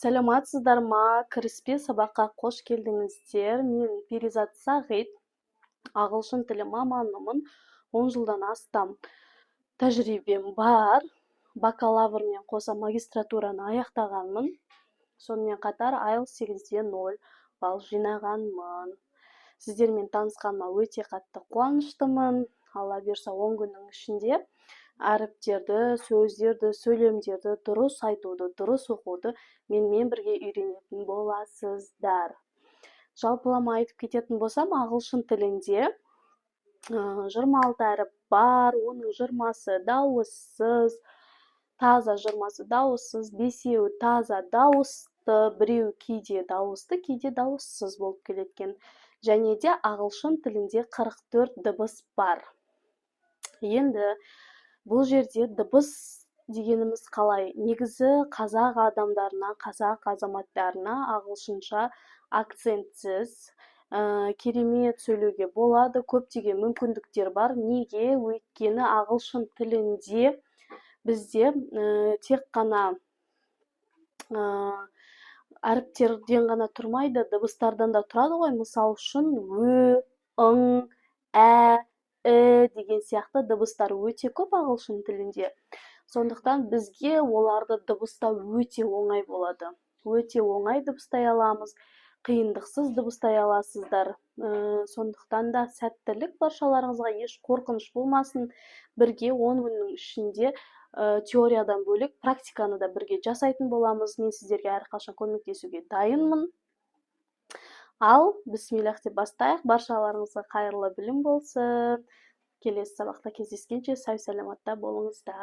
Саламатсыздар ма? Кіріспе сабаққа қош келдіңіздер. Мен Перизат Сағит, ағылшын тілі маманымын. 10 жылдан астам тәжірибем бар. Бакалаврмен қоса магистратураны аяқтағанмын. Сонымен қатар IELTS 8-де 0 балл жинағанмын. Сіздермен танысқаныма өте қатты қуаныштымын. Алла бұйырса 10 күннің ішінде әріптерді, сөздерді, сөйлемдерді дұрыс айтуды, дұрыс оқуды менімен бірге үйренетін боласыздар. Жалпылама айтып кететін болсам, ағылшын тілінде 26 әріп бар, оның 20-сы дауыссыз, таза 20-сы дауыссыз, 5-еуі таза дауысты, біреу кейде дауысты, кейде дауыссыз болып келеткен. Және де ағылшын тілінде 44 дыбыс бар. Енді бұл жерде дыбыс дегеніміз қалай? Негізі қазақ адамдарына, қазақ азаматтарына ағылшынша акцентсіз, керемет сөйлеуге болады, көптеген мүмкіндіктер бар. Неге? Өйткені ағылшын тілінде бізде тек қана әріптерден ғана тұрмайды, дыбыстардан да тұрады ғой. Мысал үшін ө, ың, деген сияқты дыбыстар өте көп ағылшын тілінде. Сондықтан бізге оларды дыбыстау өте оңай болады. Өте оңай дыбыстай аламыз, қиындықсыз дыбыстай аласыздар. Сондықтан да сәттілік баршаларыңызға, еш қорқыныш болмасын. Бірге 10 күннің ішінде теориядан бөлек практиканы да бірге жасайтын боламыз. Мен сіздерге әрқашан көмектесуге дайынмын. Ал, бісмиллах деп бастайық. Баршаларыңызға қайырлы білім болсын. Келесі сабақта кездескенше сау саламатта болыңыздар.